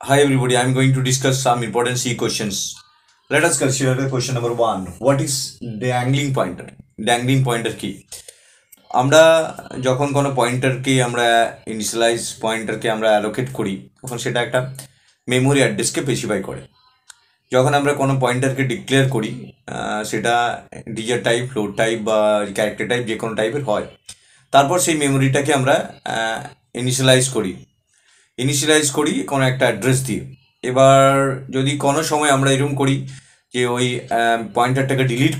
Hi everybody, I am going to discuss some important C questions. Let us consider the question number 1. What is dangling pointer? Dangling pointer কি? আমরা যখন কোনো পয়েন্টারকে আমরা initialise পয়েন্টারকে আমরা allocate করি তখন সেটা একটা মেমোরি অ্যাড্রেসকে স্পেসিফাই করে। যখন আমরা কোনো পয়েন্টারকে ডিক্লেয়ার করি সেটা ইন্টিজার টাইপ, ফ্লোট টাইপ বা ক্যারেক্টার টাইপ যে কোনো টাইপের হয়, তারপর সেই মেমোরিটাকে আমরা ইনিশিয়ালাইজ করি কোনো একটা অ্যাড্রেস দিয়ে। এবার যদি কোনো সময় আমরা এরকম করি যে ওই পয়েন্টারটাকে ডিলিট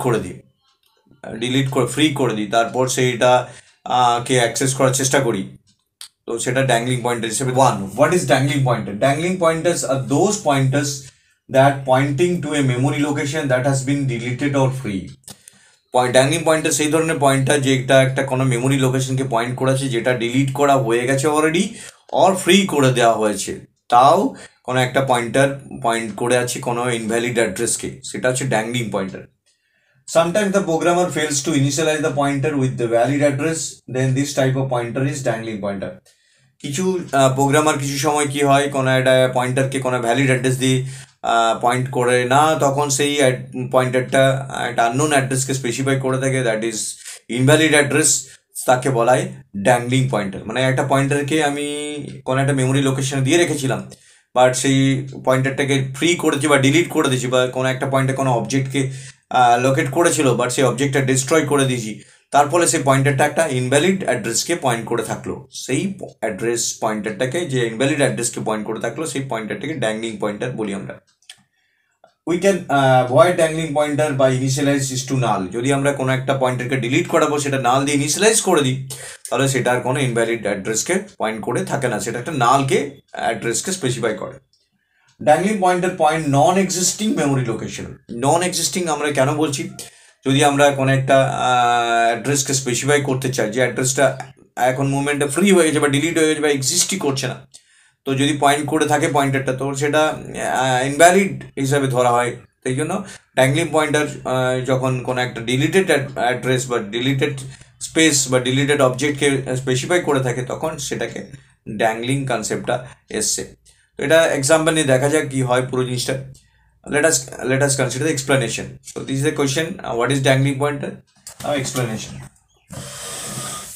করে ফ্রি করে দিই, তারপর সেইটা কে অ্যাক্সেস করার চেষ্টা করি, তো সেটা ড্যাংলিং পয়েন্টার হিসেবে। What is dangling pointer? Dangling pointers are those pointers that pointing to a memory location that has been deleted or free. Dangling pointer সেই ধরনের পয়েন্টার যেটা একটা কোনো মেমোরি লোকেশনকে পয়েন্ট করেছে যেটা ডিলিট করা হয়ে গেছে অলরেডি, অর ফ্রি করে দেওয়া হয়েছে, তাও কোনো একটা পয়েন্টার পয়েন্ট করে আছে কোনো ইনভ্যালিড অ্যাড্রেসকে, সেটা হচ্ছে dangling pointer. Sometimes the programmer fails to initialize the pointer with the valid address, then this type of pointer is dangling pointer. কিছু প্রোগ্রামার কিছু সময় কি হয়, কোনো একটা পয়েন্টারকে কোনো ভ্যালিড অ্যাড্রেস দিয়ে পয়েন্ট করে না, তখন সেই পয়েন্টারটা একটা আননোন অ্যাড্রেসকে স্পেসিফাই করে থাকে, দ্যাট ইজ ইনভ্যালিড অ্যাড্রেস, তাকে বলা হয় ড্যাংলিং পয়েন্টার। মানে একটা পয়েন্টারকে আমি কোনো একটা মেমোরি লোকেশনে দিয়ে রেখেছিলাম, বাট সেই পয়েন্টারটাকে ফ্রি করেছি বা ডিলিট করে দিয়েছি, বা কোনো একটা পয়েন্টে কোনো অবজেক্টকে লোকেট করেছিল বাট সেই অবজেক্টটা ডিস্ট্রয় করে দিয়েছি, তার ফলে সেই পয়েন্টারটা একটা ইনভ্যালিড অ্যাড্রেসকে পয়েন্ট করে থাকলো। সেই অ্যাড্রেস পয়েন্টারটাকে, যে ইনভ্যালিড অ্যাড্রেসকে পয়েন্ট করে থাকলো, সেই পয়েন্টারটাকে ড্যাংলিং পয়েন্টার বলি আমরা। We can void dangling pointer by initialize is to null. যদি আমরা কোনো একটা পয়েন্টারকে ডিলিট করাবো, সেটা নাল দিয়ে ইনিশিয়ালাইজ করে দিই, তাহলে সেটা আর কোনো ইনভ্যালিড অ্যাড্রেসকে পয়েন্ট করে থাকে না, সেটা একটা নালকে অ্যাড্রেসকে স্পেসিফাই করে। ড্যাংলিং পয়েন্টার পয়েন্ট নন এক্সিস্টিং মেমোরি লোকেশন। নন এক্সিস্টিং আমরা কেন বলছি? যদি আমরা কোনো একটা অ্যাড্রেসকে স্পেসিফাই করতে চাই যে অ্যাড্রেসটা এখন মুভমেন্টে ফ্রি হয়ে গেছে বা ডিলিট হয়ে গেছে বা এক্সিস্টই করছে না, তো যদি পয়েন্ট করে থাকে পয়েন্টারটা, তো সেটা ইনভ্যালিড হিসাবে ধরা হয়। সেই জন্য ড্যাংলিং পয়েন্টার যখন কোনো একটা ডিলিটেড অ্যাড্রেস বা ডিলিটেড স্পেস বা ডিলিটেড অবজেক্টকে স্পেসিফাই করে থাকে, তখন সেটাকে ড্যাংলিং কনসেপ্টটা এসছে। তো এটা এক্সাম্পল নিয়ে দেখা যাক কি হয় পুরো জিনিসটা। let us consider the explanation. So this is the question, what is dangling pointer? Now explanation.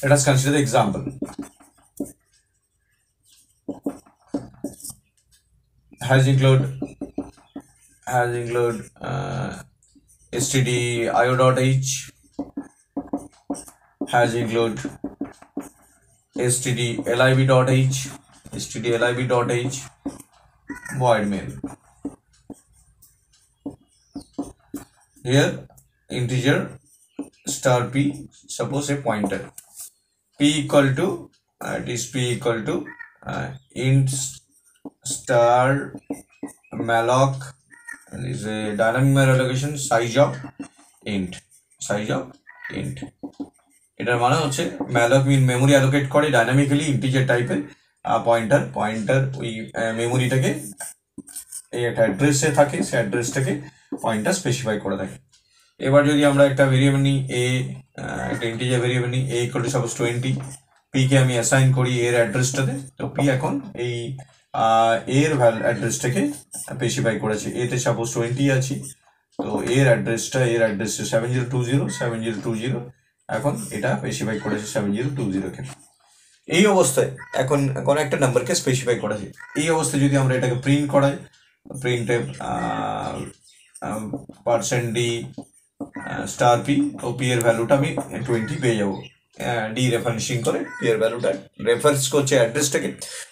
Let us consider the example. Has include stdio.h, has include stdlib.h, void main. Here integer star p, suppose a pointer p equal to int star malloc, and is a dynamic memory allocation size of int. এটার মানে হচ্ছে malloc memory allocate করে dynamically integer টাইপের pointer ওই মেমোরিটাকে এই একটা অ্যাড্রেসে থাকে, সেই অ্যাড্রেসটাকে পয়েন্টার স্পেসিফাই করে থাকে। এবার যদি আমরা একটা ভেরিয়েবল নিই একটা ইন্টিজার ভেরিয়েবল নিই equal to suppose 20, P K আমি অ্যাসাইন করি এর অ্যাড্রেসটাতে, তো পি এখন এই এর অ্যাড্রেসটাকে স্পেসিফাই করেছে, এতে সাপোজ 20 আছি, তো এর অ্যাড্রেসটা 7020 এখন এটা স্পেসিফাই করেছে 7020 কে। এই অবস্থায় এখন কোনো একটা নাম্বারকে স্পেসিফাই করেছে, এই অবস্থায় যদি আমরা এটাকে প্রিন্ট করাই, প্রিন্টে %d স্টার পি, তো পি এর ভ্যালুটা আমি 20 পেয়ে যাবো। ডি রেফারেন্সিং করে পি এর ভ্যালুটা রেফারেন্স করছে অ্যাড্রেসটাকে,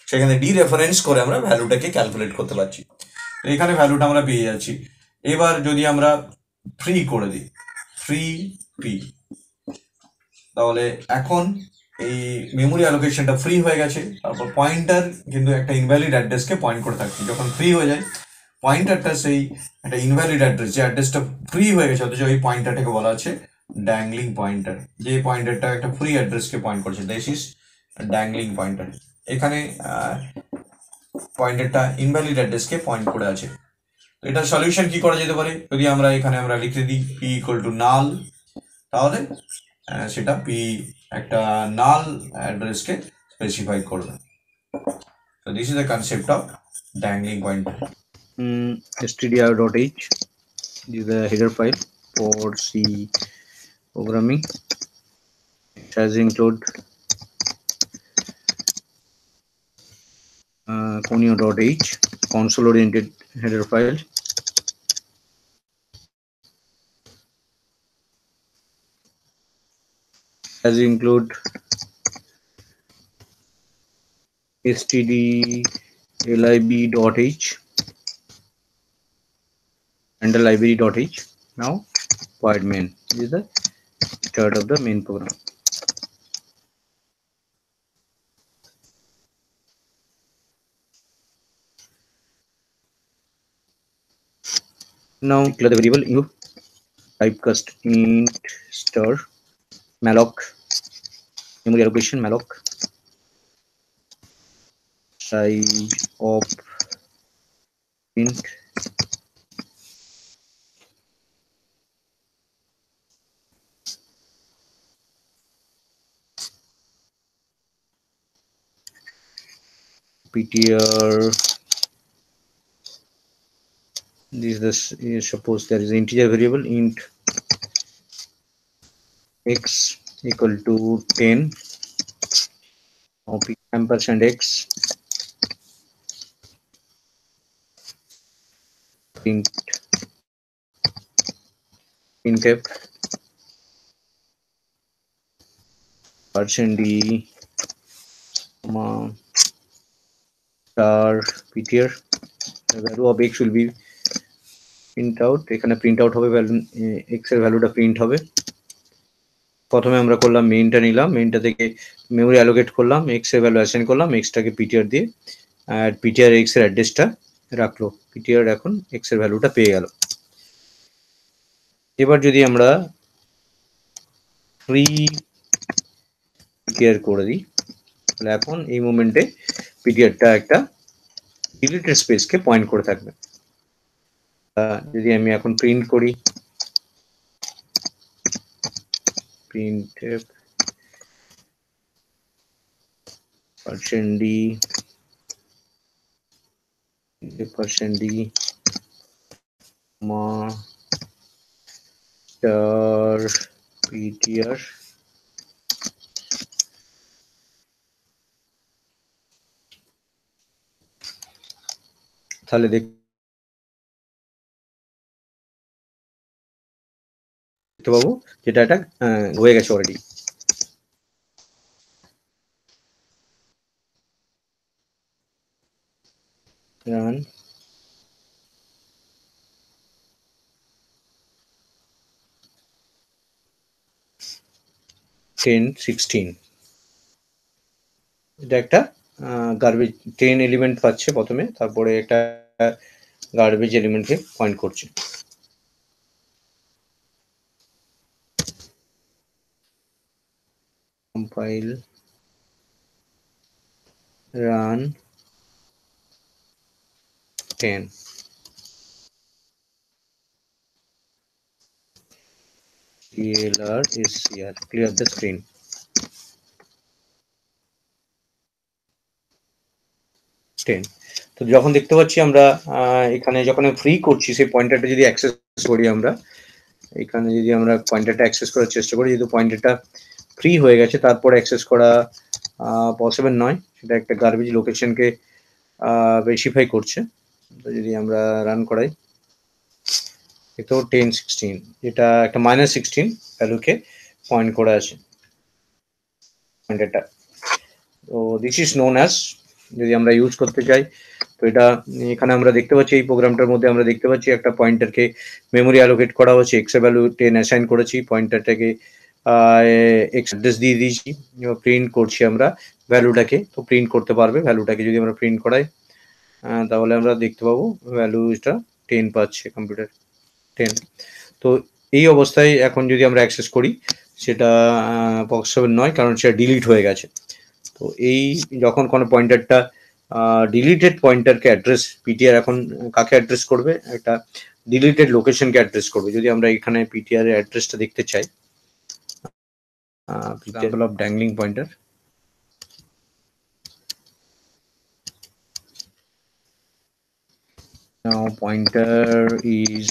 সেখানে ডি রেফারেন্স করে আমরা ভ্যালুটাকে ক্যালকুলেট করতে পারছি, এখানে ভ্যালুটা আমরা পেয়ে যাচ্ছি। এবার যদি আমরা ফ্রি করে দিই, ফ্রি পি, তাহলে এখন এই মেমোরি অ্যালোকেশনটা ফ্রি হয়ে গেছে, তারপর পয়েন্টার কিন্তু একটা ইনভ্যালিড অ্যাড্রেসকে পয়েন্ট করে থাকছে। যখন ফ্রি হয়ে যায় পয়েন্টারটা সেই একটা ইনভ্যালিড অ্যাড্রেস, যে অ্যাড্রেসটা ফ্রি হয়ে গেছে, অথচ এই পয়েন্টারটাকে বলা হচ্ছে ড্যাংলিং পয়েন্টার, যে পয়েন্টারটা একটা ফ্রি অ্যাড্রেসকে পয়েন্ট করছে, দিস ইজ ড্যাংলিং পয়েন্টার। এখানে পয়েন্টারটা ইনভ্যালিড অ্যাড্রেসকে পয়েন্ট করে আছে। এটার সলিউশন কি করা যেতে পারে? যদি আমরা এখানে লিখে দিই পি ইকুয়াল টু নাল, তাহলে সেটা পি একটা নাল অ্যাড্রেসকে স্পেসিফাই করবে। So this is the concept of dangling pointer. stdr.h is the header file for C programming. It has include conio.h console oriented header file. Has include stdlib.h and the library.h. Now void main. This is the start of the main program. Now declare the variable in typecast int star malloc memory allocation malloc size of int ptr. This is suppose there is an integer variable int x equal to 10 of ampersand x print printf percent d star ptr. The value of x will be print out. এখানে print out হবে value x এর ভ্যালুটা print হবে। প্রথমে আমরা করলাম মেইনটা নিলাম, মেইনটা থেকে মেমোরি অ্যালোকেট করলাম, x এর ভ্যালু অ্যাসাইন করলাম, xটাকে ptr দিয়ে আর ptr x এর অ্যাড্রেসটা রাখলো। ptr এখন x এর ভ্যালুটা পেয়ে গেল। এবার যদি আমরা ফ্রি ptr করে দিই তাহলে এখন এই মোমেন্টে ptrটা একটা ডিলিটেড স্পেসকে পয়েন্ট করে থাকবে। যদি আমি এখন প্রিন্ট করি printf %d %d star ptr তাহলে দেখতে পাবো যেটা এটা হয়ে গেছে অলরেডি। রান টেন 16 এটা একটা গার্বেজ 10 এলিমেন্ট পাচ্ছে প্রথমে, তারপরে একটা গার্বেজ এলিমেন্টকে পয়েন্ট করছে। Compile run 10 clr scr clear the screen। তো যখন দেখতে পাচ্ছি আমরা এখানে যখন ফ্রি করছি সেই পয়েন্টারটা যদি অ্যাক্সেস করি আমরা এখানে যদি আমরা পয়েন্টারটা অ্যাক্সেস করার চেষ্টা করি, যেহেতু পয়েন্টারটা ফ্রি হয়ে গেছে তারপর অ্যাক্সেস করা পসিবল নয়, সেটা একটা গার্বেজ লোকেশনকে স্পেসিফাই করছে। তো যদি আমরা রান করাই তো 10 16 যেটা একটা -16 ভ্যালুকে পয়েন্ট করে আছে পয়েন্টারটা। তো দিস ইজ নোন অ্যাজ, যদি আমরা ইউজ করতে চাই তো এটা এখানে আমরা দেখতে পাচ্ছি এই প্রোগ্রামটার মধ্যে আমরা দেখতে পাচ্ছি একটা পয়েন্টারকে মেমোরি অ্যালোকেট করা হচ্ছে, এক্স এর ভ্যালু 10 অ্যাসাইন করেছি, পয়েন্টারটাকে এক্স অ্যাড্রেস দিয়ে দিয়েছি, প্রিন্ট করছি আমরা ভ্যালুটাকে। তো প্রিন্ট করতে পারবে ভ্যালুটাকে যদি আমরা প্রিন্ট করাই তাহলে আমরা দেখতে পাবো ভ্যালুটা 10 পাচ্ছে কম্পিউটার 10। তো এই অবস্থায় এখন যদি আমরা অ্যাক্সেস করি সেটা পসিবল নয়, কারণ সেটা ডিলিট হয়ে গেছে। তো এই যখন কোনো পয়েন্টারটা ডিলিটেড পয়েন্টারকে অ্যাড্রেস পিটিআর এখন কাকে অ্যাড্রেস করবে, একটা ডিলিটেড লোকেশনকে অ্যাড্রেস করবে। যদি আমরা এখানে পিটিআর এর অ্যাড্রেসটা দেখতে চাই, example of dangling pointer, Now pointer is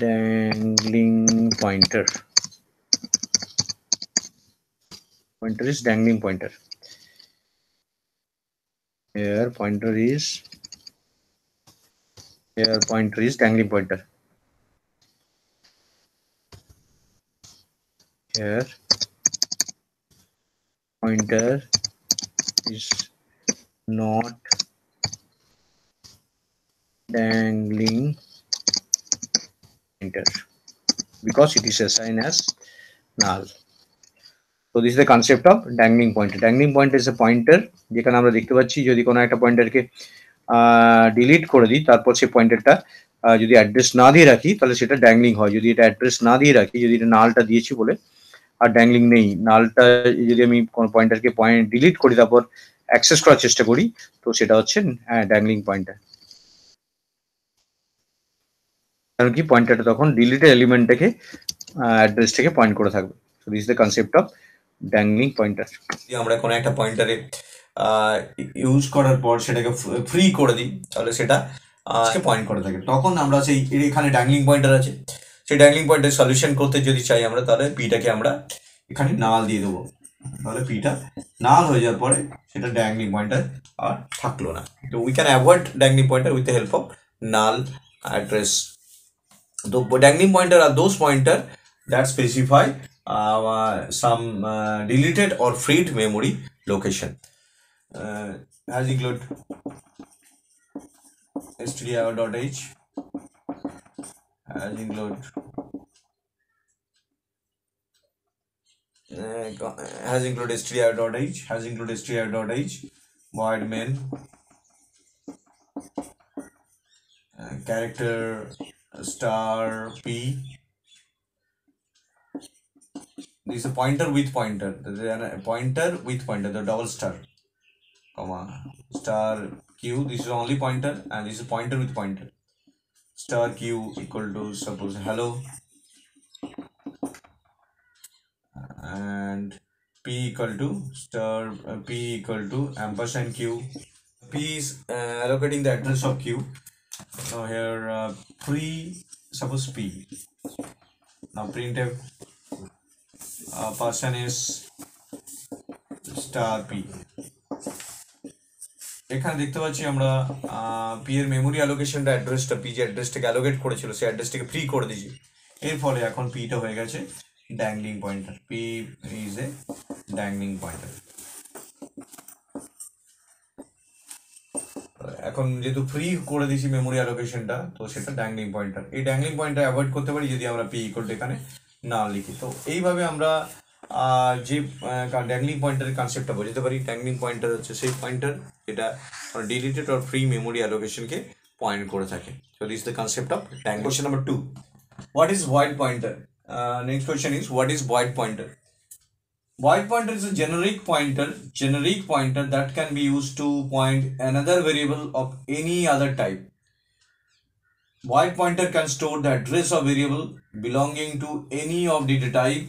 dangling pointer. Pointer is dangling pointer. Here pointer is dangling pointer. Here pointer is not dangling pointer because it is assigned as null. So this is the concept of dangling pointer. Dangling pointer is a pointer যেখানে আমরা দেখতে পাচ্ছি যদি কোনো একটা পয়েন্টারকে delete করে দিই তারপর সেই পয়েন্টারটা যদি অ্যাড্রেস না দিয়ে রাখি তাহলে সেটা ড্যাংলিং হয়। যদি এটা অ্যাড্রেস না দিয়ে রাখি, যদি এটা নালটা দিয়েছি বলে আর ড্যাংলিং নেই, নালটা যদি আমি কোনো পয়েন্টারকে ডিলিট করি তারপর অ্যাক্সেস করার চেষ্টা করি তো সেটা হচ্ছে ড্যাংলিং পয়েন্টার। কারণ কি পয়েন্টারটা তখন ডিলিটেড এলিমেন্টটাকে অ্যাড্রেসটাকে পয়েন্ট করে থাকবে। So this is the concept of dangling pointer. আমরা কোনো একটা পয়েন্টারে ইউজ করার পর সেটাকে ফ্রি করে দিই তাহলে সেটা পয়েন্ট করে থাকে, তখন আমরা সেই এখানে ড্যাংলিং পয়েন্টার আছে, সেই ড্যাংলিং পয়েন্টার সলিউশন করতে যদি চাই আমরা তাহলে পিটাকে আমরা এখানে নাল দিয়ে দেবো, তাহলে পিটা নাল হয়ে যাওয়ার পরে সেটা ড্যাংলিং পয়েন্টার আর থাকলো না। তো we can avoid dangling pointer with the help of null address. The dangling pointer are those pointer that specify some deleted or freed memory location. As include stdio.h, as include stdio.h, has include stdio.h, void main, character star p. This is a pointer with pointer. There is a pointer with pointer, the double star, comma star q. This is only pointer, and this is pointer with pointer. Star q equal to suppose hello, and p equal to star p equal to ampersand q. P is allocating the address of q. Now here suppose p. Now printf person is star p. এখানে দেখতে পাচ্ছি আমরা P এর memory অ্যালোকেশনটা অ্যাড্রেসটা P যে অ্যাড্রেসটাকে allocate করেছিল সেই অ্যাড্রেসটাকে free করে দিয়েছি, এর ফলে এখন পিটা হয়ে গেছে dangling pointer. P is a dangling pointer. এখন যেহেতু ফ্রি করে দিয়েছি মেমোরি অ্যালোকেশনটা তো সেটা ড্যাংলিং পয়েন্টার। এই ড্যাংলিং পয়েন্টার অ্যাভয়েড করতে পারি যদি আমরা পি ইকুয়াল টু এখানে না লিখি। তো এইভাবে আমরা যে ড্যাংলিং পয়েন্টারের কনসেপ্টটা বোঝাতে পারি। ড্যাংলিং পয়েন্টার হচ্ছে সেই পয়েন্টার যেটা ডিলিটেড অর ফ্রি মেমোরি অ্যালোকেশনকে পয়েন্ট করে থাকে। So this is the concept of dangling. Question number 2, what is void pointer? Next question is, what is void pointer? Void pointer is a generic pointer that can be used to point another variable of any other type. Void pointer can store the address of variable belonging to any of data type.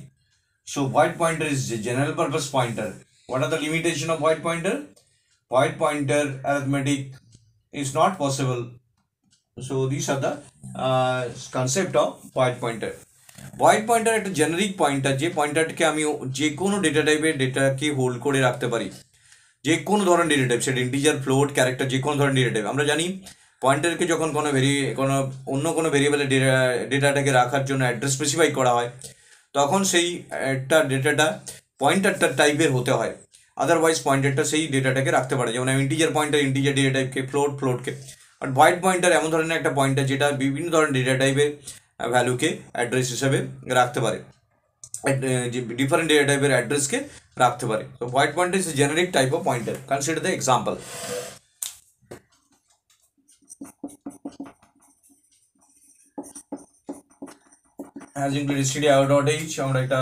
So void pointer is a general purpose pointer. What are the limitation of void pointer? Void pointer arithmetic is not possible. So these are the concept of void pointer. void pointer একটা generic pointer, যে পয়েন্টারকে আমি যে কোনো data টাইপের ডেটাকে hold করে রাখতে পারি, যে কোনো ধরনের ডেটা টাইপ, সেটা ইন্টিজার, ফ্লোট, ক্যারেক্টার, যে কোনো ধরনের ডেটা টাইপ। আমরা জানি পয়েন্টারকে যখন কোনো অন্য কোনো ভেরিয়েবলের ডেটাটাকে রাখার জন্য অ্যাড্রেস স্পেসিফাই করা হয় তখন সেই একটা ডেটাটা পয়েন্টারটার টাইপের হতে হয়, আদারওয়াইজ পয়েন্টারটা সেই ডেটাটাকে রাখতে পারে। যেমন ইন্টিজার পয়েন্টার ইন্টিজার ডেটা টাইপকে, ফ্লোটকে। আর ভয়েড পয়েন্টার এমন ধরনের একটা পয়েন্টার যেটা বিভিন্ন ধরনের ডেটা টাইপের ভ্যালুকে অ্যাড্রেস হিসাবে রাখতে পারে, ডিফারেন্ট ডেটা টাইপের অ্যাড্রেসকে রাখতে পারে। তো void pointer is a generic type of pointer. Consider the example. as include stdio.h, আমরা একটা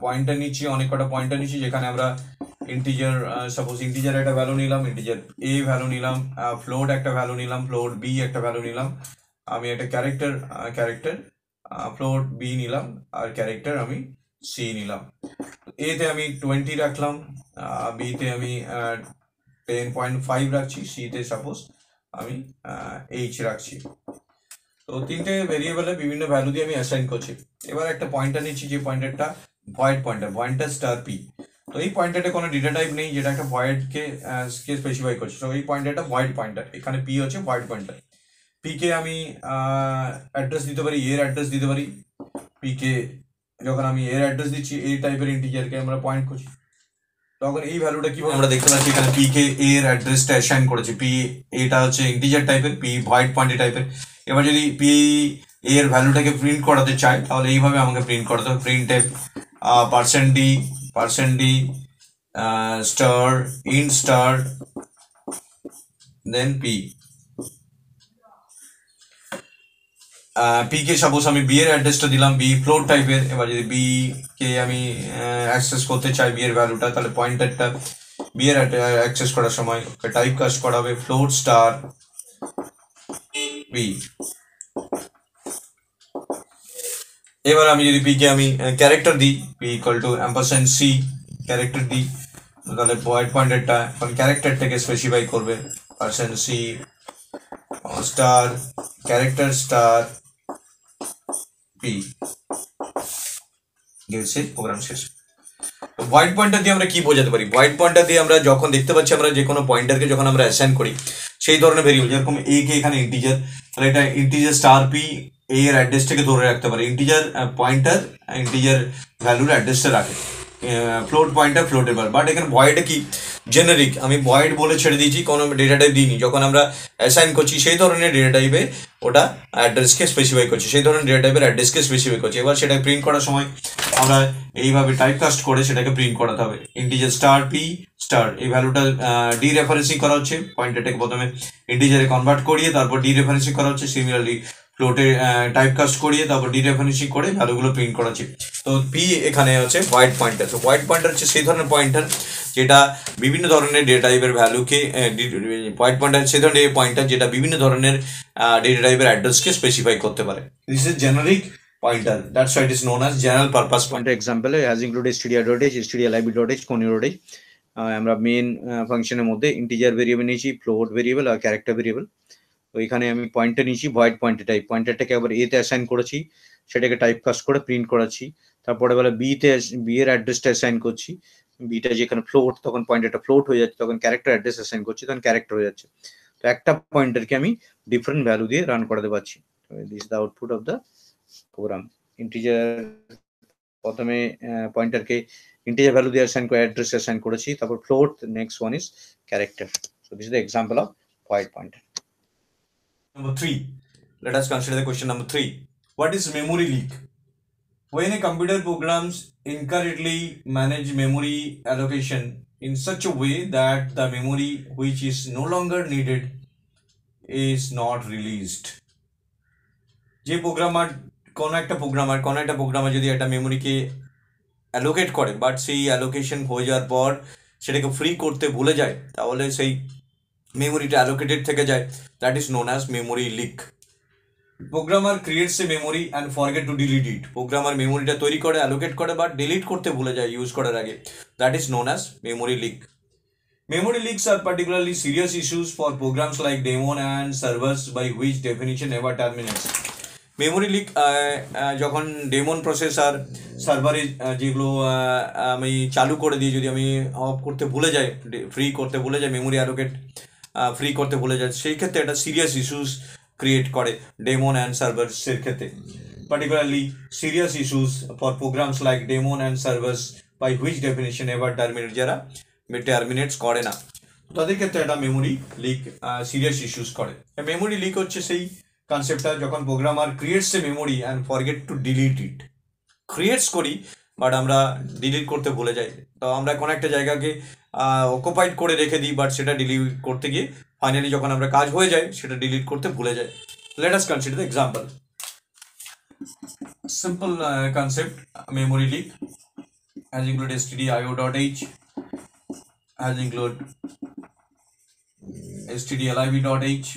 পয়েন্টার নিচ্ছি, অনেক কটা পয়েন্টার নিচ্ছি যেখানে আমরা ইন্টিজার, সাপোজ ইন্টিজার একটা ভ্যালু নিলাম, ইন্টিজার এ ভ্যালু নিলাম, ফ্লোট একটা ভ্যালু নিলাম, ফ্লোট বি একটা ভ্যালু নিলাম, আমি একটা ক্যারেক্টার ফ্লোট বি নিলাম, আর ক্যারেক্টার আমি সি নিলাম। এতে আমি 20 রাখলাম, বিতে আমি 10.5 রাখছি, সি তে সাপোজ আমি এইচ রাখছি। তো তিনটে ভেরিয়েবলে বিভিন্ন ভ্যালু দিয়ে আমি অ্যাসাইন করছি। এবার একটা পয়েন্টার নিচ্ছি, যে পয়েন্টারটা ভয়েড পয়েন্টার স্টার পি। তো এই পয়েন্টারে কোনো ডেটা টাইপ নেই, যেটা একটা ভয়েডকে স্পেসিফাই করছে। তো এই পয়েন্টারটা ভয়েড পয়েন্টার, এখানে পি হচ্ছে ভয়েড পয়েন্টার। পি কে আমি অ্যাড্রেস দিতে পারি, এর অ্যাড্রেস দিতে পারি। পি কে যখন আমি এর অ্যাড্রেস দিচ্ছি, এই টাইপের ইন্টিজারকে আমরা পয়েন্ট করছি, তখন এই ভ্যালুটা কি আমরা দেখতে পাচ্ছি এখানে পি কে এর অ্যাড্রেসটা অ্যাসাইন করেছে। পি এটা হচ্ছে ইন্টিজার টাইপের, পি ভয়েড পয়েন্টার টাইপের। এবার যদি পি এর ভ্যালুটাকে প্রিন্ট করাতে চাই, তাহলে এইভাবে আমাকে প্রিন্ট করাতে হবে। Print type %d star in star then p. P কে সাপোজ আমি বি এর অ্যাড্রেসটা দিলাম, বি ফ্লোট টাইপের। এবার যদি বি কে আমি অ্যাক্সেস করতে চাই বি এর ভ্যালুটা, তাহলে পয়েন্টারটা বি এর অ্যাক্সেস করার সময় ওকে টাইপ কাস্ট করা হবে ফ্লোট স্টার বি। এবার আমি যদি পি কে আমি ক্যারেক্টার দিই, P equal to $c character দিই, তাহলে ভয়েড পয়েন্টারটা এখন ক্যারেক্টারটাকে স্পেসিফাই করবে %c star character star P. গেছে প্রোগ্রাম শেষ। তো ভয়েড পয়েন্টার দিয়ে আমরা কি বোঝাতে পারি? ভয়েড পয়েন্টার দিয়ে আমরা যখন দেখতে পাচ্ছি, আমরা যে কোনো পয়েন্টারকে যখন আমরা অ্যাসাইন করি সেই ধরনের ভেরিয়েবল, যেরকম এ কে এখানে ইন্টিজার, তাহলে এটা ইন্টিজার স্টার পি এ এর অ্যাড্রেসটাকে ধরে রাখতে পারে। ইন্টিজার পয়েন্টার ইন্টিজার ভ্যালুর অ্যাড্রেসটা রাখে, ফ্লোট পয়েন্টার ফ্লোটের ভ্যালু। বাট এখানে ভয়েডে কি জেনারিক, আমি ভয়েড বলে ছেড়ে দিয়েছি, কোনো ডেটা টাইপ দিইনি। যখন আমরা অ্যাসাইন করছি সেই ধরনের ডেটা টাইপে ওটা অ্যাড্রেসকে স্পেসিফাই করছি, সেই ধরনের ডেটা টাইপের অ্যাড্রেসকে স্পেসিফাই করছি। এবার সেটা প্রিন্ট করার সময় আমরা এইভাবে টাইপ কাস্ট করে সেটাকে প্রিন্ট করাতে হবে। ইন্টিজার স্টার পি স্টার, এই ভ্যালুটা ডি রেফারেন্সিং করা হচ্ছে, পয়েন্টারটাকে প্রথমে ইন্টিজারে কনভার্ট করিয়ে তারপর ডি রেফারেন্সিং করা হচ্ছে। সিমিলারলি ফ্লোটে টাইপ কাস্ট করিয়ে তারপর ডি রেফারেন্সিং করে ভ্যালুগুলো প্রিন্ট করা হচ্ছে। তো পি এখানে হচ্ছে হোয়াইট পয়েন্টার। তো হোয়াইট পয়েন্টার হচ্ছে সেই ধরনের পয়েন্টার যেটা বিভিন্ন ধরনের ডেটা টাইপের ভ্যালুকে, হোয়াইট পয়েন্টার সেই ধরনের পয়েন্টার যেটা বিভিন্ন ধরনের ডেটা টাইপের অ্যাড্রেসকে স্পেসিফাই করতে পারে। This is generic pointer, that's why it is known as general purpose pointer. Example has include std.h stdlib.h কোন.h আমরা মেন ফাংশনের মধ্যে ইন্টিজার ভেরিয়েবল নিয়েছি, ফ্লোট ভেরিয়েবল আর ক্যারেক্টার ভেরিয়েবল। তো এখানে আমি পয়েন্টার নিয়েছি ভয়েড পয়েন্টার টাইপ, পয়েন্টারটাকে আবার এ তে অ্যাসাইন করেছি, সেটাকে টাইপ কাস্ট করে প্রিন্ট করাচ্ছি। তারপরে বেলা বি এর অ্যাড্রেসটা অ্যাসাইন করছি, বিটা যেখানে ফ্লোট তখন পয়েন্টারটা ফ্লোট হয়ে যাচ্ছে, তখন ক্যারেক্টার অ্যাড্রেস অ্যাসাইন করছি, তখন ক্যারেক্টার হয়ে যাচ্ছে। তো একটা পয়েন্টারকে আমি ডিফারেন্ট ভ্যালু দিয়ে রান করাতে পারছি। This is the output of the program. Integer প্রথমে পয়েন্টারকে ইন্টিজার ভ্যালু দিয়ে অ্যাসাইন করে অ্যাড্রেস অ্যাসাইন করেছি, তারপর float, next one is character. So this is the example of white pointer. Number 3, let us consider the question number 3. What is memory leak? When a computer programs incorrectly manage memory allocation in such a way that the memory which is no longer needed is not released. যে programmer কোন একটা programmer যদি একটা মেমোরিকে allocate করে, but সেই allocation হয়ে যাওয়ার পর সেটাকে ফ্রি করতে ভুলে যায়, তাহলে সেই মেমোরিটা অ্যালোকেটেড থেকে যায়, that is known as memory leak. Programmer creates a memory and forget to delete it. Programmer মেমোরিটা তৈরি করে, অ্যালোকেট করে, বাট ডিলিট করতে ভুলে যায় ইউজ করার আগে, that is known as memory leak. Memory leaks are particularly serious issues for programs like daemon and servers, by which definition never terminates. Memory leak যখন ডেমন প্রসেস আর সার্ভারে যেগুলো আমি চালু করে দিই, যদি আমি অফ করতে ভুলে যাই, ফ্রি করতে ভুলে যাই, মেমোরি অ্যালোকেট ফ্রি করতে ভুলে যায়, সেই ক্ষেত্রে একটা সিরিয়াস ইস্যুস ক্রিয়েট করে ডেমন অ্যান্ড সার্ভার্সের ক্ষেত্রে। Particularly serious issues for programs like daemon and servers by which definition ever terminate, যারা টার্মিনেটস করে না, তাদের ক্ষেত্রে একটা মেমোরি লিক সিরিয়াস ইস্যুস করে। মেমোরি লিক হচ্ছে সেই কনসেপ্টটা যখন programmer creates a memory and forget to delete it. Creates করি বাট আমরা ডিলিট করতে ভুলে যাই। তো আমরা কোনো একটা জায়গাকে অকুপাইড করে রেখে দিই, বাট সেটা ডিলিট করতে গিয়ে ফাইনালি যখন আমরা কাজ হয়ে যায় সেটা ডিলিট করতে ভুলে যাই। Let us consider the example. Simple concept memory leak has included stdio.h, has included stdlib.h,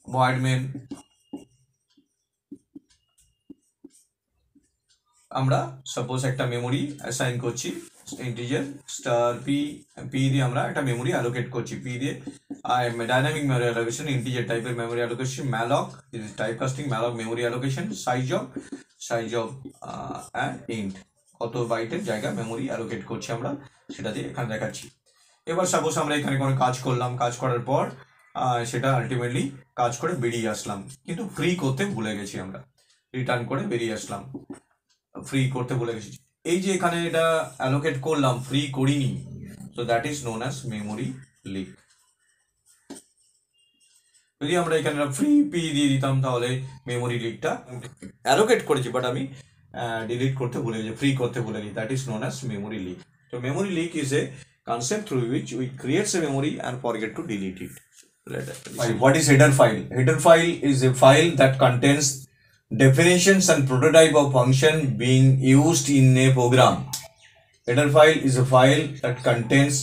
void main। আমরা সাপোজ একটা মেমোরি অ্যাসাইন করছি ইন্টিজার স্টার পি দিয়ে আমরা একটা মেমোরি অ্যালোকেট করছি, পি দিয়ে ডাইনামিক মেমোরি অ্যালোকেশন, ইন্টিজার টাইপের memory allocation, malloc type casting, malloc memory allocation, size of int, কত বাইটের জায়গা মেমোরি অ্যালোকেট করছি আমরা সেটা দিয়ে এখানে দেখাচ্ছি। এবার সাপোজ আমরা এখানে কোনো কাজ করলাম, কাজ করার পর সেটা আলটিমেটলি কাজ করে বেরিয়ে আসলাম, কিন্তু ফ্রি করতে ভুলে গেছি, আমরা রিটার্ন করে বেরিয়ে আসলাম, ফ্রি করতে ভুলে গেছি। এই যে এখানে এটা অ্যালোকেট করলাম, ফ্রি করিনি, so that is known as memory leak. যদি আমরা এখানে ফ্রি পি দিয়ে দিতাম তাহলে মেমোরি লিকটা অ্যালোকেট করেছি বাট আমি ডিলিট করতে ভুলে গেছি, ফ্রি করতে ভুলে গেছি, that is known as memory leak. তো memory leak is a concept through which we create a memory and forget to delete it. What is header file? Header file is a file that contains definitions and prototype of function being used in a program. Header file is a file that contains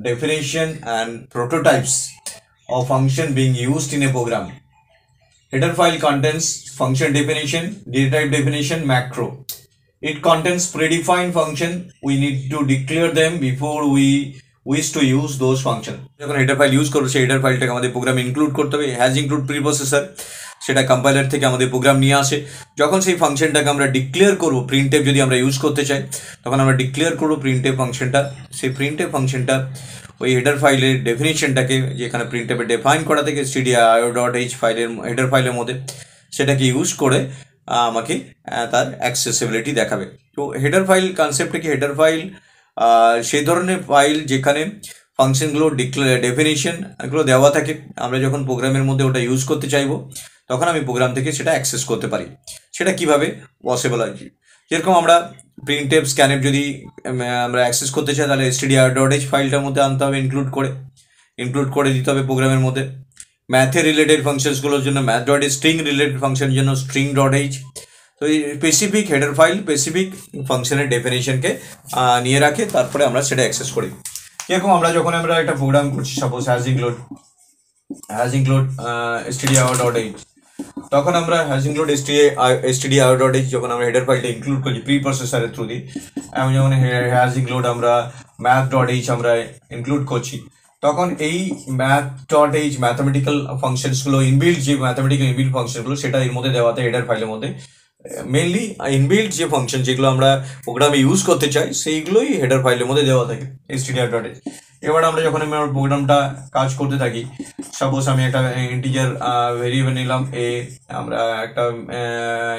definition and prototypes of function being used in a program. Header file contains function definition, data type definition, macro. It contains predefined function. We need to declare them before we wish to use those function. যখন header file use করব সেই header ফাইলটাকে আমাদের প্রোগ্রামে include করতে হবে। Has include প্রিপ্রসেসর, সেটা compiler থেকে আমাদের প্রোগ্রাম নিয়ে আসে। যখন সেই ফাংশনটাকে আমরা ডিক্লেয়ার করব, প্রিন্টএফ যদি আমরা ইউজ করতে চাই তখন আমরা ডিক্লেয়ার করব প্রিন্টএফ ফাংশনটা। সেই প্রিন্টএফ ফাংশনটা ওই হেডার ফাইলের ডেফিনিশনটাকে যেখানে প্রিন্টএফে ডিফাইন করা থেকে stdio.h ফাইলের হেডার ফাইলের মধ্যে সেটাকে ইউজ করে আমাকে তার অ্যাক্সেসিবিলিটি দেখাবে। তো হেডার ফাইল কনসেপ্টটা কি? হেডার ফাইল সেই ধরনের ফাইল যেখানে ফাংশনগুলো ডেফিনিশন এগুলো দেওয়া থাকে, আমরা যখন প্রোগ্রামের মধ্যে ওটা ইউজ করতে চাইবো তখন আমি প্রোগ্রাম থেকে সেটা অ্যাক্সেস করতে পারি। সেটা কিভাবে পসিবল হয়? যেরকম আমরা প্রিন্টএফ স্ক্যানএফ যদি আমরা অ্যাক্সেস করতে চাই তাহলে stdio.h ফাইলটার মধ্যে আনতে হবে, ইনক্লুড করে দিতে হবে প্রোগ্রামের মধ্যে। ম্যাথে রিলেটেড ফাংশনসগুলোর জন্য ম্যাথ.h, স্ট্রিং রিলেটেড ফাংশনের জন্য string.h। তো এই স্পেসিফিক হেডার ফাইল স্পেসিফিক ফাংশনের ডেফিনেশনকে নিয়ে রাখে, তারপরে আমরা সেটা অ্যাক্সেস করি। এরকম আমরা যখন আমরা একটা প্রোগ্রাম করছি, সাপোজ হ্যাজ ইনক্লুড stdio.h, তখন আমরা হ্যাজ ইনক্লুড stdio.h যখন আমরা হেডার ফাইলটা ইনক্লুড করছি প্রিপ্রসেসরের থ্রু দিয়ে, এবং যখন হ্যাজ ইনক্লুড আমরা math.h আমরা ইনক্লুড করছি, তখন এই math.h ম্যাথমেটিক্যাল ফাংশনসগুলো ইনবিল্ড যে ম্যাথমেটিক্যাল ইনবিল্ড ফাংশনগুলো সেটা এর মধ্যে দেওয়াতে হেডার ফাইলের মধ্যে মেনলি ইনবিল্ড যে ফাংশন যেগুলো আমরা প্রোগ্রামে ইউজ করতে চাই সেইগুলোই হেডার ফাইলের মধ্যে দেওয়া থাকে stdio.h। এবার আমরা যখন আমার প্রোগ্রামটা কাজ করতে থাকি, সাপোজ আমি একটা ইন্টিজার ভেরিয়েবল নিলাম এ, আমরা একটা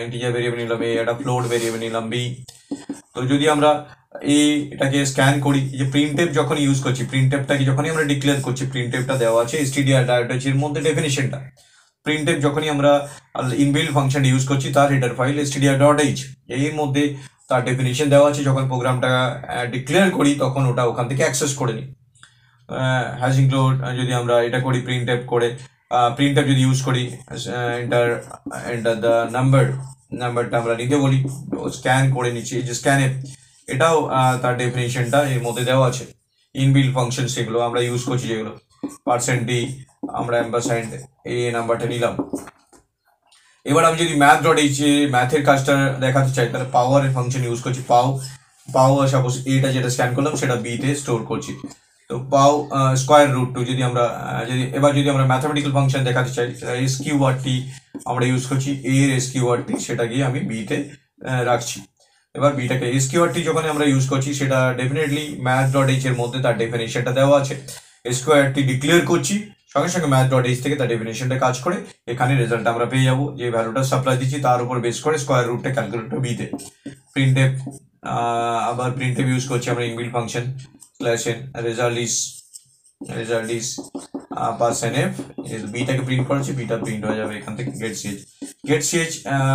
ইন্টিজার ভেরিয়েবল নিলাম এ, একটা ফ্লোট ভেরিয়েবল নিলাম বি। তো যদি আমরা এটাকে স্ক্যান করি, যে প্রিন্টএফ যখন ইউজ করছি, প্রিন্টএফটাকে যখনই আমরা ডিক্লেয়ার করছি, প্রিন্টএফটা দেওয়া আছে stdio.h এর মধ্যে ডেফিনিশনটা। প্রিন্টএফ যখনই আমরা ইনবিল্ড ফাংশন ইউজ করছি তার হেডার ফাইল stdio.h, এর মধ্যে তার ডেফিনিশন দেওয়া আছে। যখন প্রোগ্রামটা ডিক্লেয়ার করি তখন ওটা ওখান থেকে অ্যাক্সেস করে নিই। হ্যাজ ইনক্লুড যদি আমরা এটা করি প্রিন্টএফ করে, প্রিন্টএফ যদি ইউজ করি এন্টার দ্য নাম্বারটা আমরা লিখে বলি, স্ক্যান করে নিচ্ছি। এই যে স্ক্যানএফ, এটাও তার ডেফিনিশনটা এর মধ্যে দেওয়া আছে। ইনবিল্ড ফাংশন সেগুলো আমরা ইউজ করছি, যেগুলো %d আমরা অ্যাম্পারস্যান্ড এই নাম্বারটা নিলাম। এবার আমি যদি math.h ম্যাথের কাজটা দেখাতে চাই তাহলে পাওয়ারের ফাংশন ইউজ করছি, পাও সাপোজ এটা যেটা স্ক্যান করলাম সেটা বিতে স্টোর করছি। তো পাও স্কোয়ার রুট টু যদি আমরা যদি আমরা ম্যাথমেটিক্যাল ফাংশন দেখাতে চাই SQRT আমরা ইউজ করছি, এর SQRT সেটা গিয়ে আমি বিতে রাখছি। এবার বিটাকে SQRT যখন আমরা ইউজ করছি সেটা ডেফিনেটলি math.h এর মধ্যে তার ডেফিনেশনটা দেওয়া আছে। SQRT ডিক্লেয়ার করছি, সঙ্গে সঙ্গে math.h থেকে তার ডেফিনেশনটা কাজ করে এখানে রেজাল্ট আমরা পেয়ে যাবো। যে ভ্যালুটা সাপ্লাই দিচ্ছি তার উপর বেস করে স্কোয়ার রুটটা ক্যালকুলেট বিতে। প্রিন্টএফ আবার প্রিন্টএফ ইউজ করছি আমরা inbuilt function /n, result is %f, বিটাকে প্রিন্ট করেছি, বিটা প্রিন্ট হয়ে যাবে এখান থেকে গেট ch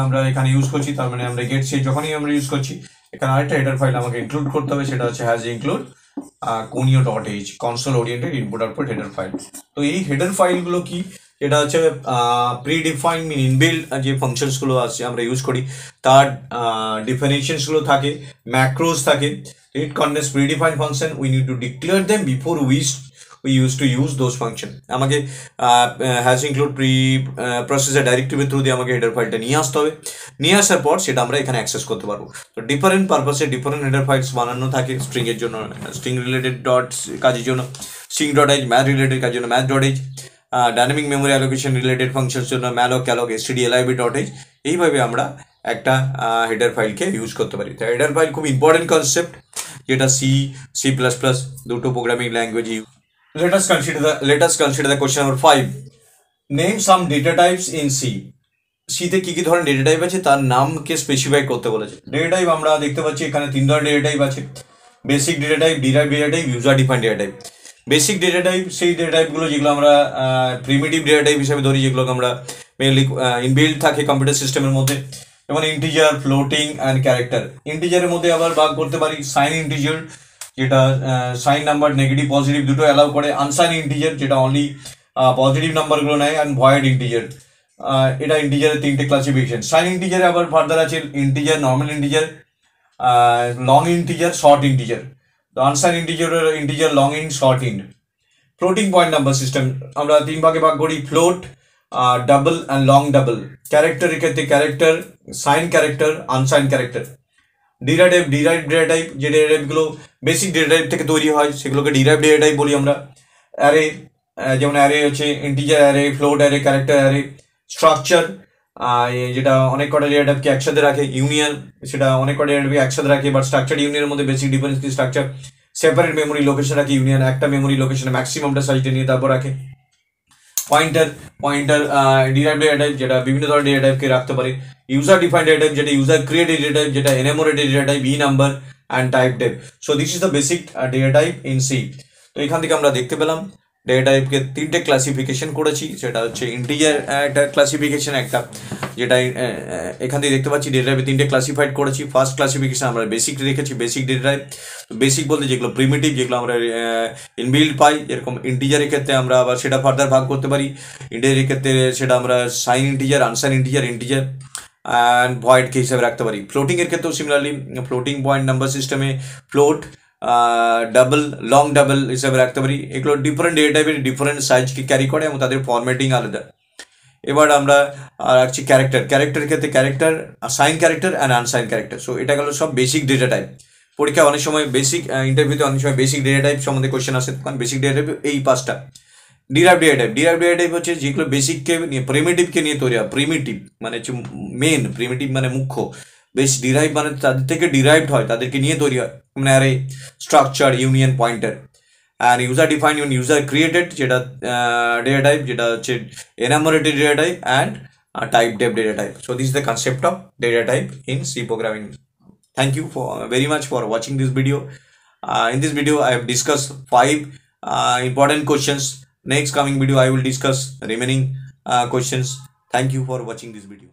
আমরা এখানে ইউজ করছি। তার মানে আমরা গেট ch যখনই আমরা ইউজ করছি এখানে আরেকটা হেডার ফাইল আমাকে ইনক্লুড করতে হবে, সেটা হচ্ছে has include conio.h, console oriented input output header file. তো এই হেডার ফাইলগুলো কি? এটা হচ্ছে প্রিডিফাইন্ড ইনবিল্ড যে ফাংশনসগুলো আছে আমরা ইউজ করি তার ডেফিনেশনসগুলো থাকে, ম্যাক্রোস থাকে। It contains predefined function, we need to declare them before we used to use those function আমাকে has include processor directive through দিয়ে আমাকে হেডার ফাইলটা নিয়ে আসতে হবে, নিয়ে আসার পর সেটা আমরা এখানে অ্যাক্সেস করতে পারবো। তো ডিফারেন্ট পারপাসে ডিফারেন্ট হেডার ফাইলস বানানো থাকে, স্ট্রিং এর জন্য স্ট্রিং রিলেটেড ডটস কাজের জন্য string dot H, math related কাজের জন্য math dot H, dynamic memory allocation related ফাংশনের জন্য ম্যালক ক্যালক stdlib ডট এইচ। এইভাবে আমরা একটা হেডার ফাইলকে ইউজ করতে পারি। তো হেডার ফাইল খুব ইম্পর্টেন্ট কনসেপ্ট, যেটা সি প্লাস প্লাস দুটো programming language use. Let us consider the question number 5. Name some data types in C. সিতে কি কি ধরনের ডেটা টাইপ আছে তার নামকে স্পেসিফাই করতে বলেছে। ডেটা টাইপ আমরা দেখতে পাচ্ছি এখানে 3 ধরনের ডেটা টাইপ আছে, basic data type, derive data type, user defined data type. Basic data type সেই ডেটা টাইপগুলো যেগুলো আমরা প্রিমিটিভ ডেটা টাইপ হিসেবে ধরি, যেগুলোকে আমরা মেনলি ইনবিল্ড থাকে কম্পিউটার সিস্টেমের মধ্যে, যেমন ইন্টিজার, ফ্লোটিং অ্যান্ড ক্যারেক্টার। ইন্টিজারের মধ্যে আবার ভাগ করতে পারি সাইন ইন্টিজার, যেটা সাইন নাম্বার নেগেটিভ পজিটিভ দুটো অ্যালাউ করে, আনসাইন ইন্টিজার যেটা অনলি পজিটিভ নাম্বারগুলো নেয়, অ্যান্ড ভয়েড ইন্টিজার। এটা ইন্টিজারের 3টে ক্লাসিফিকেশন। সাইন ইন্টিজারে আবার ফার্দার আছে integer, normal integer, long integer, short integer. তো unsigned integer long int, short int. Floating point number system আমরা 3 ভাগে ভাগ করি, float, double and long double. ক্যারেক্টারের ক্ষেত্রে character, signed character, unsigned character. Derived data type, যে data টাইপগুলো basic data type থেকে তৈরি হয় সেগুলোকে ডিরাইভ ডেটা টাইপ বলি আমরা। অ্যারে, যেমন অ্যারে হচ্ছে integer array, float array, character array. Structure, যেটা অনেক কটা ডেটা টাইপকে একসাথে রাখে। ইউনিয়ন, সেটা অনেক কটা ডেটা টাইপকে একসাথে রাখে, বাট স্ট্রাকচার ইউনিয়নের মধ্যে বেসিক ডিফারেন্স কি, স্ট্রাকচার সেপারেট মেমোরি লোকেশন রাখে, ইউনিয়ন একটা মেমোরি লোকেশনে ম্যাক্সিমামটা সাইজটা নিয়ে তারপর রাখে। পয়েন্টার ডিরাইভ ডেটা টাইপ, যেটা বিভিন্ন ধরনের ডেটা টাইপকে রাখতে পারে। ইউজার ডিফাইন্ড ডেটা টাইপ, যেটা ইউজার ক্রিয়েটেড ডেটা টাইপ, যেটা enumerated data type, e number and type type. So this is the basic data type in C. তো এখান থেকে আমরা দেখতে পেলাম ডেটা টাইপকে 3টে ক্লাসিফিকেশন করেছি। সেটা হচ্ছে ইন্টিজার একটা ক্লাসিফিকেশন, একটা যেটা এখান থেকে দেখতে পাচ্ছি ডেটা টাইপে 3টে ক্লাসিফাইড করেছি। ফার্স্ট ক্লাসিফিকেশন আমরা বেসিক রেখেছি, বেসিক ডেটা টাইপ। বেসিক বলতে যেগুলো প্রিমিটিভ, যেগুলো আমরা ইনবিল্ড পাই, যেরকম ইন্টিজারের ক্ষেত্রে আমরা আবার সেটা ফার্দার ভাগ করতে পারি। ইন্টিজারের ক্ষেত্রে সেটা আমরা signed integer, unsigned integer, integer and ভয়েডকে হিসাবে রাখতে পারি। ফ্লোটিংয়ের ক্ষেত্রেও সিমিলারলি ফ্লোটিং পয়েন্ট নাম্বার সিস্টেমে ফ্লোট, ডাবল, লং ডাবল হিসাবে রাখতে পারি। এগুলো ডিফারেন্ট ডেটা টাইপের ডিফারেন্ট সাইজকে ক্যারি করে এবং তাদের ফরম্যাটিং আলাদা। এবার আমরা রাখছি ক্যারেক্টারের ক্ষেত্রে character, signed character and unsigned character. So এটা গেল সব বেসিক ডেটা টাইপ। পরীক্ষা অনেক সময় বেসিক ইন্টারভিউতে অনেক সময় বেসিক ডেটা টাইপ সম্বন্ধে কোয়েশ্চেন আসে, কারণ বেসিক ডেটা টাইপ এই 5টা। ডিরাইভ ডেটা টাইপ হচ্ছে যেগুলো বেসিককে নিয়ে, প্রিমিটিভকে নিয়ে তৈরি হয়। প্রিমিটিভ মানে হচ্ছে মেন, প্রিমিটিভ মানে মুখ্য, বেশ ডিরাইভ মানে তাদের থেকে ডিরাইভড হয়, তাদেরকে নিয়ে তৈরি হয়। মানে অ্যারে, স্ট্রাকচার, ইউনিয়ন, পয়েন্টার। আর ইউজার ডিফাইন্ড এবং ইউজার ক্রিয়েটেড, যেটা ডেটা টাইপ, যেটা হচ্ছে enumerated data type and type data type. So this is the concept of data type in C programming. Thank you very much for watching this video. In this video I have discussed 5 important questions. Next coming video I will discuss remaining questions. Thank you for watching this video.